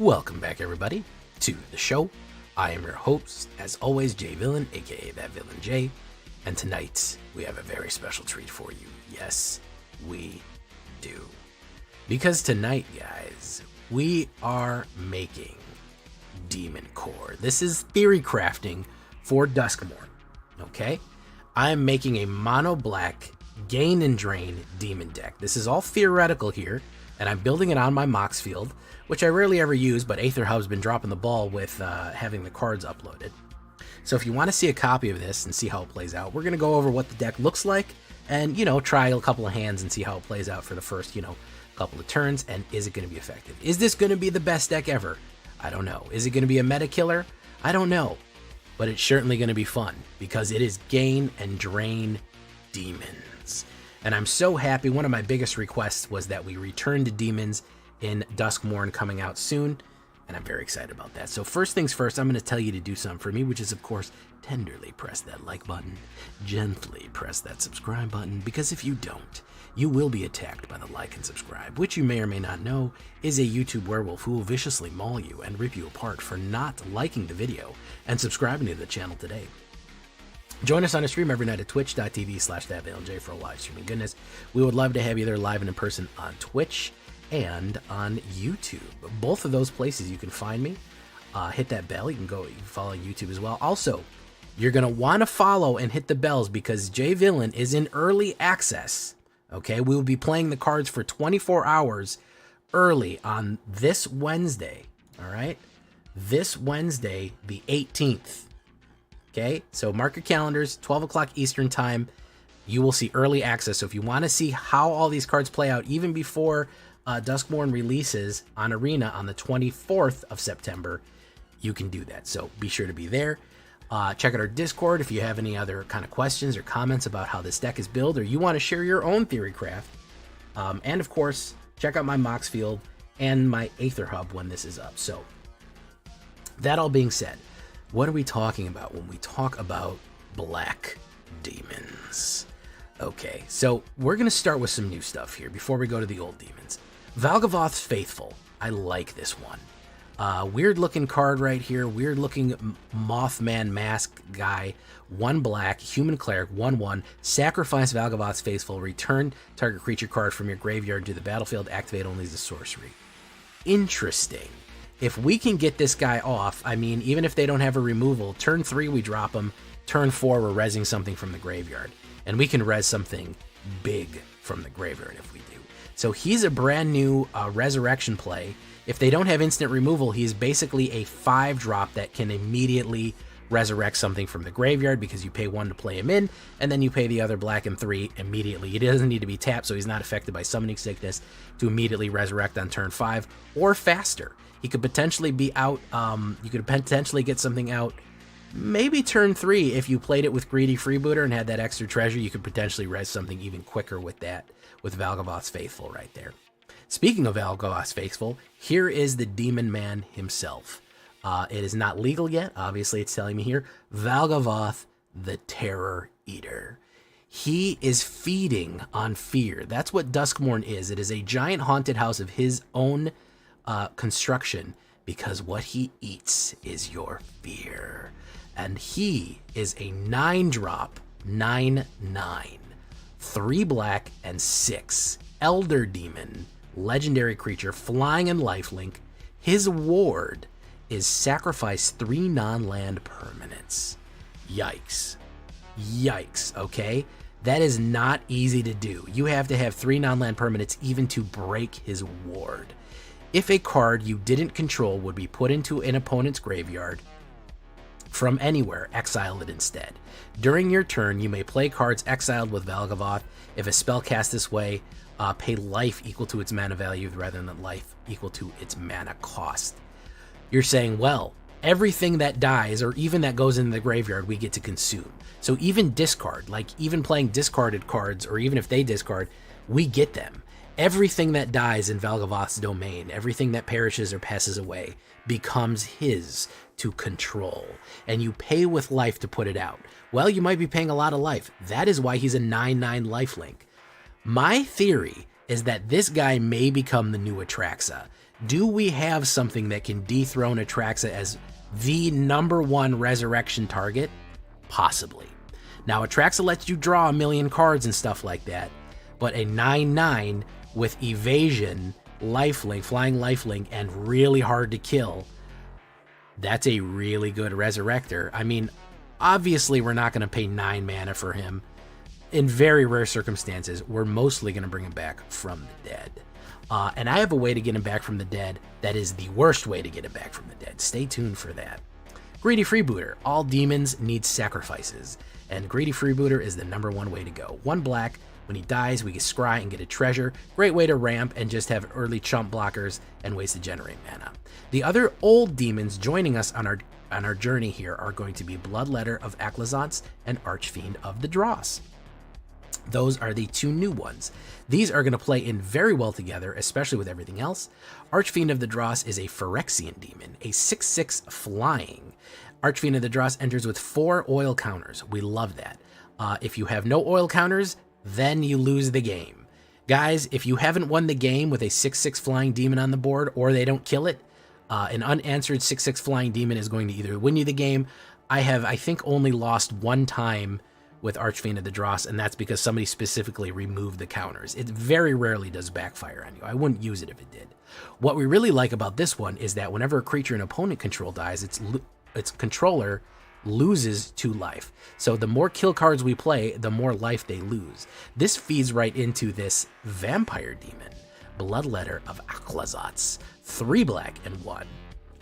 Welcome back, everybody, to the show. I am your host, as always, Jay Villain, aka That Villain Jay, and tonight we have a very special treat for you. Yes, we do. Because tonight, guys, we are making Demon Core. This is theory crafting for DUSKMOURN, okay? I'm making a mono black gain and drain demon deck. This is all theoretical here, and I'm building it on my MOXFIELD, which I rarely ever use, but AetherHub's been dropping the ball with having the cards uploaded. So if you want to see a copy of this and see how it plays out, we're going to go over what the deck looks like and, try a couple of hands and see how it plays out for the first, couple of turns, and is it going to be effective? Is this going to be the best deck ever? I don't know. Is it going to be a meta killer? I don't know. But it's certainly going to be fun because it is gain and drain demons. And I'm so happy. One of my biggest requests was that we return to demons in DUSKMOURN coming out soon, and I'm very excited about that. So first things first, I'm going to tell you to do something for me, which is, of course, tenderly press that like button, gently press that subscribe button, because if you don't, you will be attacked by the like and subscribe, which you may or may not know is a YouTube werewolf who will viciously maul you and rip you apart for not liking the video and subscribing to the channel today. Join us on a stream every night at twitch.tv/thatvillainj for a live streaming goodness. We would love to have you there live and in person on Twitch and on YouTube. Both of those places you can find me. Hit that bell. You can follow YouTube as well. Also, you're going to want to follow and hit the bells because Jay Villain is in early access. Okay, we will be playing the cards for 24 hours early on this Wednesday. All right, this Wednesday, the 18th. Okay, so mark your calendars, 12 o'clock Eastern time. You will see early access. So if you want to see how all these cards play out, even before DUSKMOURN releases on Arena on the 24th of September, you can do that. So be sure to be there. Check out our Discord if you have any other kind of questions or comments about how this deck is built, or you want to share your own theory craft. And of course, check out my MOXFIELD and my AetherHub when this is up. So that all being said, what are we talking about when we talk about black demons? Okay, so we're going to start with some new stuff here before we go to the old demons. Valgavoth's Faithful. I like this one. Weird looking card right here. Weird looking Mothman mask guy. 1 black, human cleric, 1/1. Sacrifice Valgavoth's Faithful. Return target creature card from your graveyard to the battlefield. Activate only as a sorcery. Interesting. If we can get this guy off, I mean, even if they don't have a removal, turn 3 we drop him. Turn 4 we're rezzing something from the graveyard. And we can res something big from the graveyard if we do. So he's a brand new resurrection play. If they don't have instant removal, he's basically a 5-drop that can immediately resurrect something from the graveyard because you pay 1 to play him in, and then you pay the other black and 3 immediately. He doesn't need to be tapped, so he's not affected by summoning sickness to immediately resurrect on turn 5 or faster. He could potentially be out. You could potentially get something out maybe turn 3. If you played it with Greedy Freebooter and had that extra treasure, you could potentially res something even quicker with that, with Valgavoth's Faithful right there. Speaking of Valgavoth's Faithful, here is the Demon Man himself. It is not legal yet. Obviously, it's telling me here. Valgavoth, the Terror Eater. He is feeding on fear. That's what DUSKMOURN is. It is a giant haunted house of his own construction because what he eats is your fear. And he is a 9-drop, 9/9, 3 black and 6 Elder Demon, legendary creature, flying and lifelink. His ward is sacrifice 3 non-land permanents. Yikes. Yikes, okay? That is not easy to do. You have to have 3 non-land permanents even to break his ward. If a card you didn't control would be put into an opponent's graveyard from anywhere, exile it instead. During your turn, you may play cards exiled with Valgavoth. If a spell cast this way, pay life equal to its mana value rather than life equal to its mana cost. You're saying, well, everything that dies or even that goes into the graveyard, we get to consume. So even discard, like even playing discarded cards, or even if they discard, we get them. Everything that dies in Valgavoth's domain, everything that perishes or passes away, becomes his to control, and you pay with life to put it out. Well, you might be paying a lot of life. That is why he's a 9/9 lifelink. My theory is that this guy may become the new Atraxa. Do we have something that can dethrone Atraxa as the #1 resurrection target? Possibly. Now, Atraxa lets you draw a million cards and stuff like that, but a 9/9 with evasion, lifelink, flying lifelink, and really hard to kill, that's a really good resurrector. I mean, obviously we're not going to pay 9 mana for him. In very rare circumstances, we're mostly going to bring him back from the dead. And I have a way to get him back from the dead that is the worst way to get him back from the dead. Stay tuned for that. Greedy Freebooter. All demons need sacrifices, and Greedy Freebooter is the #1 way to go. 1 black. When he dies, we get scry and get a treasure. Great way to ramp and just have early chump blockers and ways to generate mana. The other old demons joining us on our journey here are going to be Bloodletter of Aclazotz and Archfiend of the Dross. Those are the 2 new ones. These are going to play in very well together, especially with everything else. Archfiend of the Dross is a Phyrexian demon, a 6/6 flying. Archfiend of the Dross enters with 4 oil counters. We love that. If you have no oil counters, then you lose the game. Guys, if you haven't won the game with a 6/6 flying demon on the board, or they don't kill it, an unanswered 6/6 flying demon is going to either win you the game. I have, I think, only lost 1 time with Archfiend of the Dross, and that's because somebody specifically removed the counters. It very rarely does backfire on you. I wouldn't use it if it did. What we really like about this one is that whenever a creature an opponent control dies, its controller loses 2 life. So the more kill cards we play, the more life they lose. This feeds right into this Vampire Demon, Bloodletter of Aclazotz. 3 black and 1.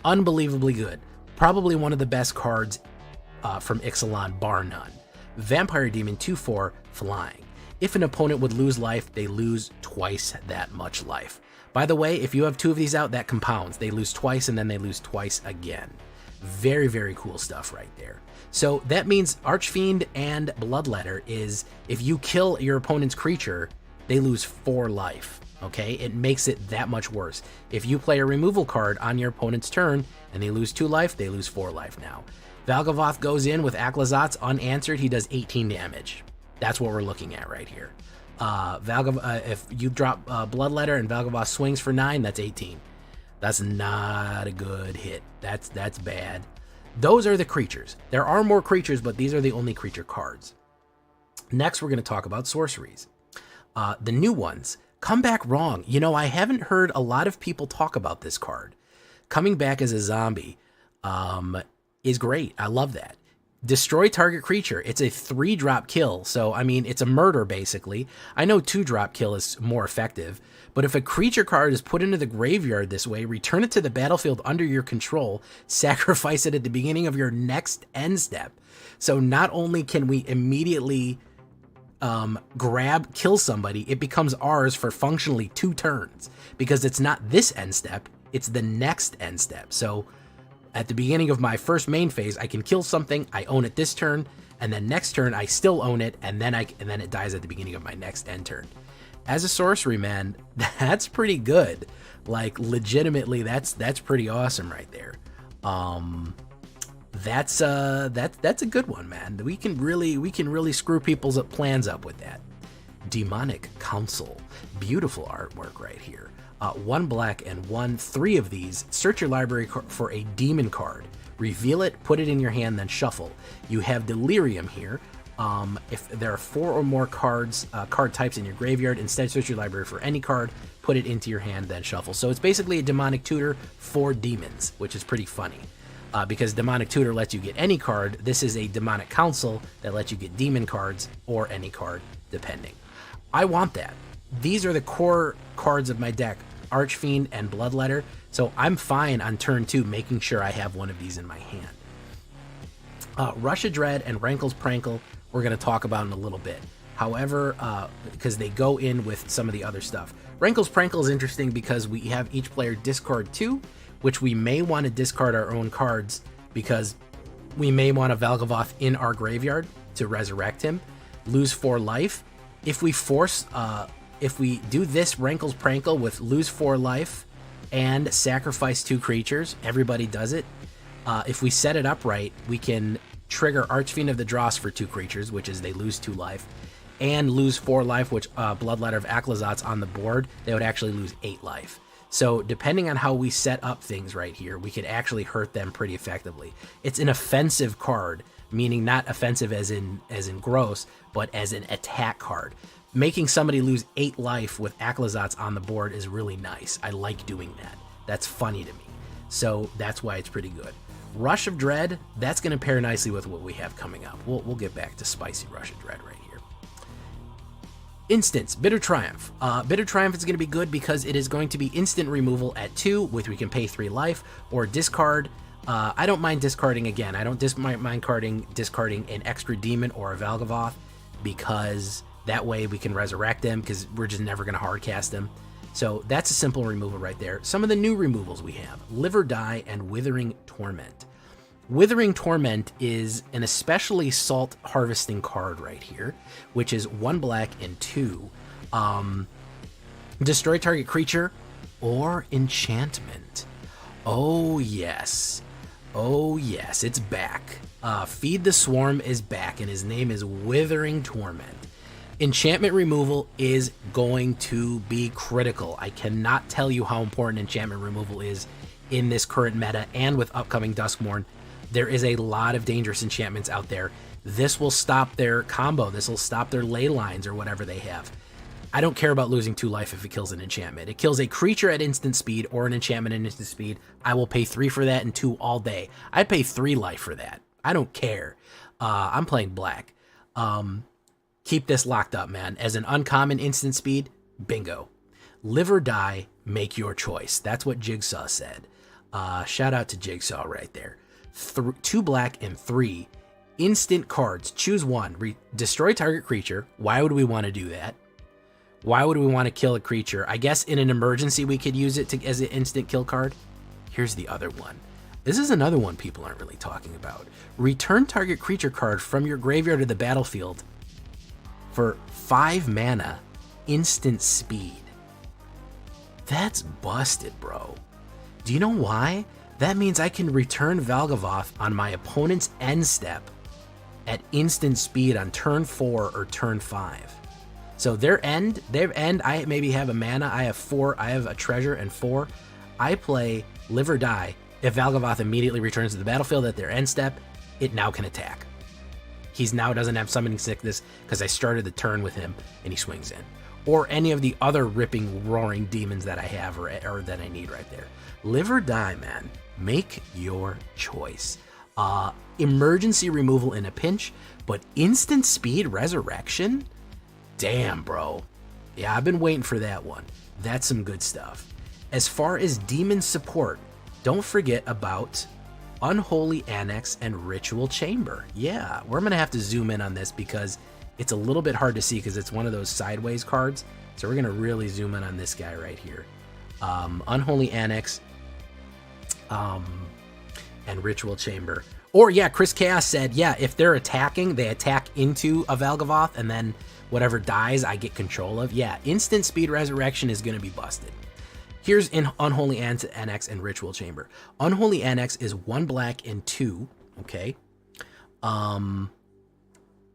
Unbelievably good. Probably one of the best cards from Ixalan, bar none. Vampire Demon 2/4 flying. If an opponent would lose life, they lose twice that much life. By the way, if you have 2 of these out, that compounds. They lose twice and then they lose twice again. Very, very cool stuff right there. So that means Archfiend and Bloodletter is, if you kill your opponent's creature, they lose 4 life. Okay, it makes it that much worse. If you play a removal card on your opponent's turn and they lose 2 life, they lose 4 life now. Valgavoth goes in with Aclazotz unanswered. He does 18 damage. That's what we're looking at right here. If you drop Bloodletter and Valgavoth swings for 9, that's 18. That's not a good hit. That's bad. Those are the creatures. There are more creatures, but these are the only creature cards. Next, we're going to talk about sorceries. The new ones. Come Back Wrong. You know, I haven't heard a lot of people talk about this card. Coming back as a zombie is great. I love that. Destroy target creature. It's a 3-drop kill. So, I mean, it's a murder, basically. I know 2-drop kill is more effective, but if a creature card is put into the graveyard this way, return it to the battlefield under your control, sacrifice it at the beginning of your next end step. So not only can we immediately kill somebody, it becomes ours for functionally 2 turns, because it's not this end step, it's the next end step. So at the beginning of my first main phase, I can kill something, I own it this turn, and then next turn I still own it, and then it dies at the beginning of my next end turn. As a sorcery, man, that's pretty good. Like, legitimately, that's pretty awesome right there. That's a good one, man. We can really screw people's plans up with that. Demonic Council, beautiful artwork right here. 1 black and 1, 3 of these. Search your library for a demon card. Reveal it, put it in your hand, then shuffle. You have Delirium here. If there are 4 or more card types in your graveyard, instead search your library for any card, put it into your hand, then shuffle. So it's basically a demonic tutor for demons, which is pretty funny. Because demonic tutor lets you get any card, this is a demonic council that lets you get demon cards or any card, depending. I want that. These are the core cards of my deck, Archfiend and Bloodletter, so I'm fine on turn 2 making sure I have one of these in my hand. Rush of Dread and Rankle's Prankle we're going to talk about in a little bit. However, because they go in with some of the other stuff. Rankle's Prankle is interesting because we have each player discard 2, which we may want to discard our own cards because we may want a Valgavoth in our graveyard to resurrect him, lose 4 life. If we do this Rankle's Prankle with lose 4 life and sacrifice 2 creatures, everybody does it. If we set it up right, we can trigger Archfiend of the Dross for 2 creatures, which is they lose 2 life, and lose 4 life, which Bloodletter of Aclazotz on the board, they would actually lose 8 life. So depending on how we set up things right here, we could actually hurt them pretty effectively. It's an offensive card, meaning not offensive as in gross, but as an attack card. Making somebody lose 8 life with Aclazotz on the board is really nice. I like doing that. That's funny to me. So that's why it's pretty good. Rush of Dread, that's going to pair nicely with what we have coming up. We'll get back to spicy Rush of Dread right here. Instants, Bitter Triumph. Bitter Triumph is going to be good because it is going to be instant removal at 2, which we can pay 3 life, or discard. I don't mind discarding again. I don't mind discarding an extra demon or a Valgavoth, because that way we can resurrect them, because we're just never going to hard cast them. So that's a simple removal right there. Some of the new removals we have: Live or Die and Withering Torment. Withering Torment is an especially salt harvesting card right here, which is 1 black and 2. Destroy target creature or enchantment. Oh yes. Oh yes, it's back. Feed the Swarm is back, and his name is Withering Torment. Enchantment removal is going to be critical. I cannot tell you how important enchantment removal is in this current meta and with upcoming DUSKMOURN. There is a lot of dangerous enchantments out there. This will stop their combo. This will stop their ley lines or whatever they have. I don't care about losing 2 life if it kills an enchantment. It kills a creature at instant speed or an enchantment at instant speed. I will pay 3 for that and 2 all day. I'd pay 3 life for that. I don't care. I'm playing black. Keep this locked up, man. As an uncommon instant speed, bingo. Live or Die, make your choice. That's what Jigsaw said. Shout out to Jigsaw right there. 2 black and 3 instant cards. Choose one. Destroy target creature. Why would we want to do that? Why would we want to kill a creature? I guess in an emergency we could use it as an instant kill card. Here's the other one. This is another one people aren't really talking about. Return target creature card from your graveyard to the battlefield for 5 mana, instant speed. That's busted, bro. Do you know why? That means I can return Valgavoth on my opponent's end step at instant speed on turn 4 or turn 5. So their end, I maybe have a mana, I have 4, I have a treasure and 4. I play Live or Die. If Valgavoth immediately returns to the battlefield at their end step, it now can attack. He's now doesn't have summoning sickness because I started the turn with him and he swings in. Or any of the other ripping, roaring demons that I have or that I need right there. Live or Die, man. Make your choice. Emergency removal in a pinch, but instant speed resurrection? Damn, bro. Yeah, I've been waiting for that one. That's some good stuff. As far as demon support, don't forget about Unholy Annex and Ritual Chamber. Yeah, we're going to have to zoom in on this because it's a little bit hard to see because it's one of those sideways cards. So we're going to really zoom in on this guy right here. Unholy Annex and Ritual Chamber. Or yeah, Chris Chaos said, yeah, if they're attacking, they attack into a Valgavoth and then whatever dies, I get control of. Yeah, instant speed resurrection is going to be busted. Here's in Unholy Annex and Ritual Chamber. Unholy Annex is 1 black and 2, okay? And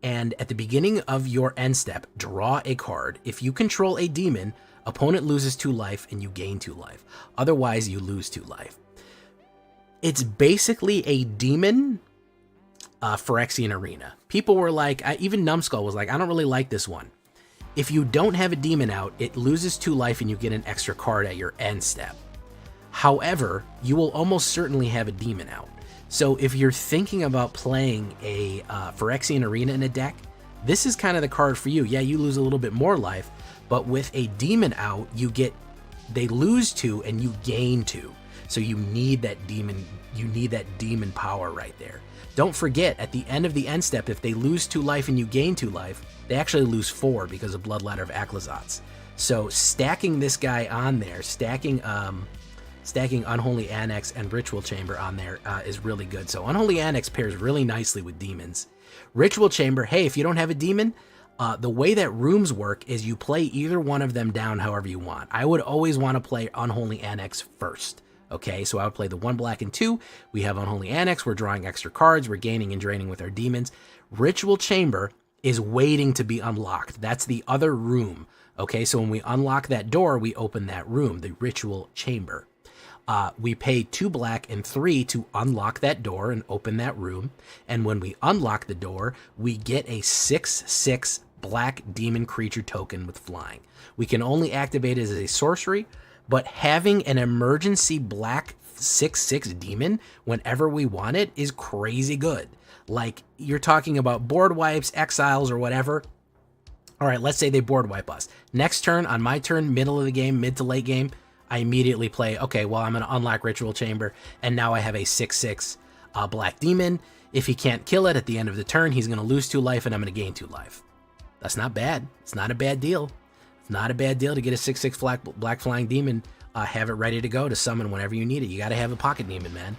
at the beginning of your end step, draw a card. If you control a demon, opponent loses 2 life and you gain 2 life. Otherwise, you lose 2 life. It's basically a demon Phyrexian Arena. People were like, even Numbskull was like, I don't really like this one. If you don't have a demon out, it loses 2 life and you get an extra card at your end step. However, you will almost certainly have a demon out. So if you're thinking about playing a Phyrexian Arena in a deck, this is kind of the card for you. Yeah, you lose a little bit more life, but with a demon out, they lose 2 and you gain 2. So you need that demon power right there. Don't forget, at the end of the end step, if they lose 2 life and you gain 2 life, they actually lose 4 because of Bloodladder of Aclazotz. So stacking this guy on there, stacking Unholy Annex and Ritual Chamber on there is really good. So Unholy Annex pairs really nicely with demons. Ritual Chamber, hey, if you don't have a demon, the way that rooms work is you play either one of them down however you want. I would always want to play Unholy Annex first. Okay, so I would play the 1 black and 2. We have Unholy Annex. We're drawing extra cards. We're gaining and draining with our demons. Ritual Chamber is waiting to be unlocked. That's the other room. Okay, so when we unlock that door, we open that room, the ritual chamber. We pay 2 black and 3 to unlock that door and open that room. And when we unlock the door, we get a 6/6 black demon creature token with flying. We can only activate it as a sorcery, but having an emergency black 6/6 demon whenever we want it is crazy good. Like, you're talking about board wipes, exiles, or whatever. All right, let's say they board wipe us. Next turn, on my turn, middle of the game, mid to late game, I immediately play, okay, well, I'm going to unlock Ritual Chamber, and now I have a 6/6 black demon. If he can't kill it at the end of the turn, he's going to lose 2 life, and I'm going to gain 2 life. That's not bad. It's not a bad deal. It's not a bad deal to get a 6/6 black flying demon, have it ready to go to summon whenever you need it. You got to have a pocket demon, man.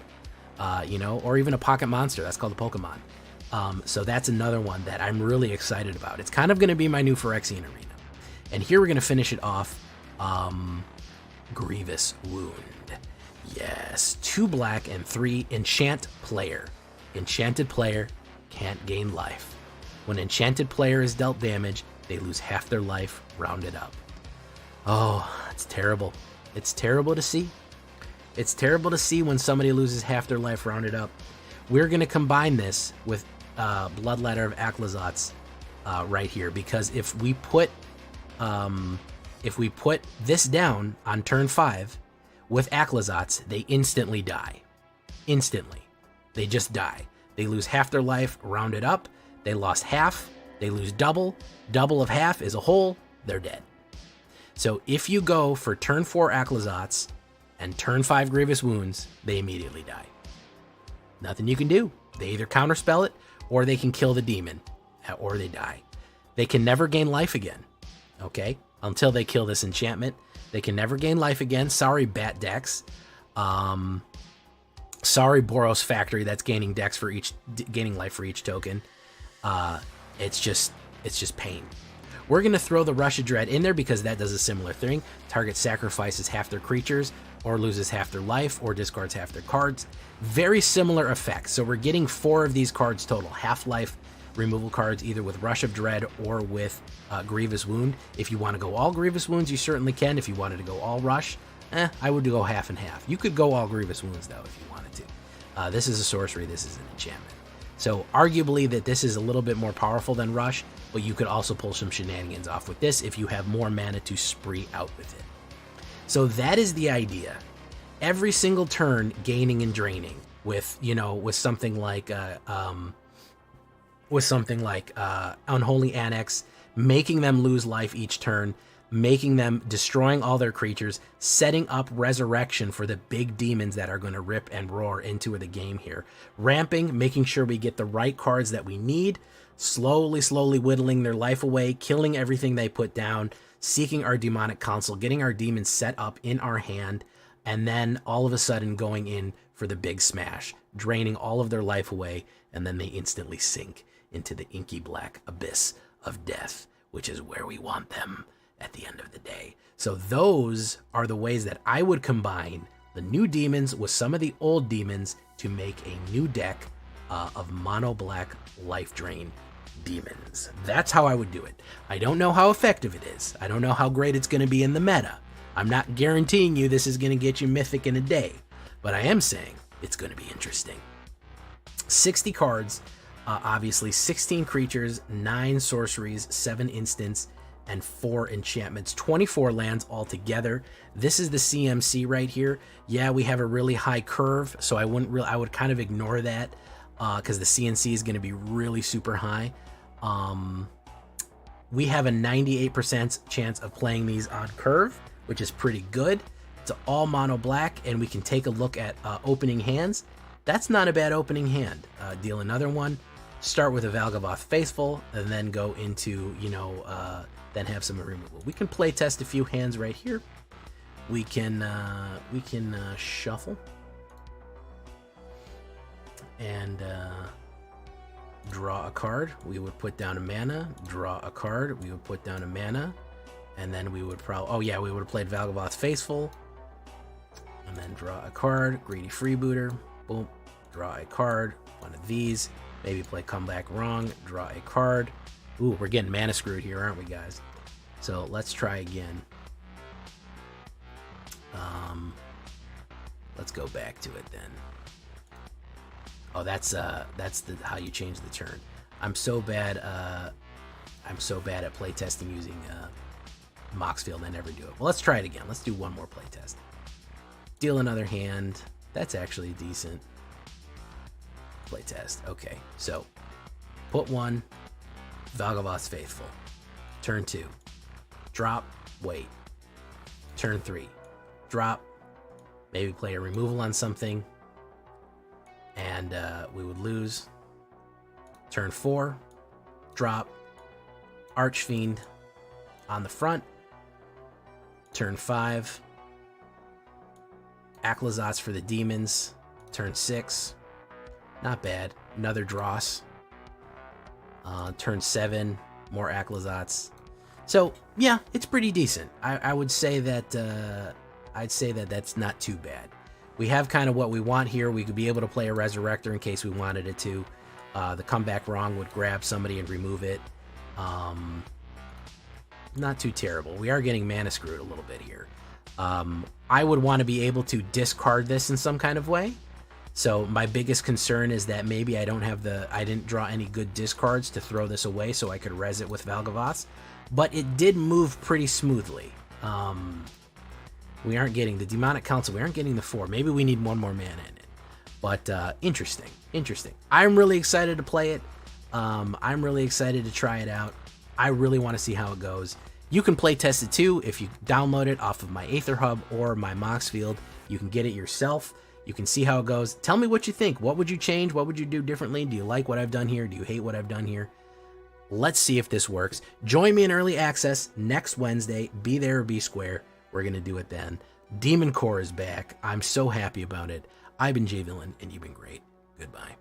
You know, or even a pocket monster. That's called a Pokemon. So that's another one that I'm really excited about. It's kind of going to be my new Phyrexian arena. And here we're going to finish it off. Grievous Wound. Yes, 2 black and 3 enchant player. Enchanted player can't gain life. When enchanted player is dealt damage, they lose half their life, rounded up. Oh, it's terrible. It's terrible to see. It's terrible to see when somebody loses half their life rounded up. We're going to combine this with Bloodletter of Aclazotz right here, because if we put this down on turn 5 with Aclazotz, they instantly die. Instantly. They just die. They lose half their life, rounded up. They lost half. They lose double. Double of half is a whole. They're dead. So if you go for turn 4 Aclazotz and turn 5 Grievous Wounds, they immediately die. Nothing you can do. They either counterspell it, or they can kill the demon, or they die. They can never gain life again, okay? Until they kill this enchantment. They can never gain life again. Sorry, Bat Dex. Sorry, Boros Factory, that's gaining dex for gaining life for each token. It's just pain. We're going to throw the Rush of Dread in there because that does a similar thing. Target sacrifices half their creatures, or loses half their life, or discards half their cards. Very similar effect. So we're getting 4 of these cards total. Half-life removal cards, either with Rush of Dread or with Grievous Wound. If you want to go all Grievous Wounds, you certainly can. If you wanted to go all Rush, I would go half and half. You could go all Grievous Wounds, though, if you wanted to. This is a sorcery. This is an enchantment. So arguably that this is a little bit more powerful than Rush, but you could also pull some shenanigans off with this if you have more mana to spree out with it. So that is the idea. Every single turn gaining and draining with, you know, with something like Unholy Annex, making them lose life each turn, making them destroying all their creatures, setting up Resurrection for the big demons that are going to rip and roar into the game here. Ramping, making sure we get the right cards that we need, slowly whittling their life away, killing everything they put down, seeking our Demonic Council, getting our demons set up in our hand, and then all of a sudden going in for the big smash, draining all of their life away, and then they instantly sink into the inky black abyss of death, which is where we want them at the end of the day. So those are the ways that I would combine the new demons with some of the old demons to make a new deck of mono black life drain demons. That's how I would do it. I don't know how effective it is. I don't know how great it's going to be in the meta. I'm not guaranteeing you this is going to get you mythic in a day, but I am saying it's going to be interesting. 60 cards, obviously 16 creatures, 9 sorceries, 7 instants, and 4 enchantments, 24 lands altogether. This is the CMC right here. Yeah, we have a really high curve, so I would kind of ignore that because the CNC is going to be really super high. We have a 98% chance of playing these on curve, which is pretty good. It's all mono black, and we can take a look at opening hands. That's not a bad opening hand. Deal another one, start with a Valgavoth Faithful, and then go into, then have some removal. We can play test a few hands right here. We can shuffle and draw a card. We would put down a mana, draw a card. We would put down a mana, and then we would probably, we would have played Valgavoth Faithful, and then draw a card. Greedy Freebooter, boom, draw a card. One of these, maybe play Come Back Wrong, draw a card. Ooh, we're getting mana screwed here, aren't we, guys? So let's try again. Let's go back to it then. Oh, that's how you change the turn. I'm so bad at playtesting using MOXFIELD. I never do it. Well, let's try it again. Let's do one more playtest. Deal another hand. That's actually decent. Playtest. Okay, so put 1, Valgavoth's Faithful. Turn 2, drop, wait. Turn 3, drop, maybe play a removal on something, and we would lose. Turn 4, drop, Archfiend on the front. Turn 5, Aclazotz for the demons. Turn 6, not bad, another Dross. Turn 7, more Aclazotz. So yeah, it's pretty decent. I would say that that's not too bad. We have kind of what we want here. We could be able to play a Resurrector in case we wanted it to. The Comeback Wrong would grab somebody and remove it. Not too terrible. We are getting mana screwed a little bit here. I would want to be able to discard this in some kind of way. So my biggest concern is that maybe I didn't draw any good discards to throw this away so I could res it with Valgavoth's. But it did move pretty smoothly. We aren't getting the Demonic Council. We aren't getting the 4. Maybe we need 1 more mana in it. But interesting. I'm really excited to play it. I'm really excited to try it out. I really want to see how it goes. You can play test it too if you download it off of my AetherHub or my MOXFIELD. You can get it yourself. You can see how it goes. Tell me what you think. What would you change? What would you do differently? Do you like what I've done here? Do you hate what I've done here? Let's see if this works. Join me in early access next Wednesday. Be there or be square. We're going to do it then. Demon Core is back. I'm so happy about it. I've been Jay Villain, and you've been great. Goodbye.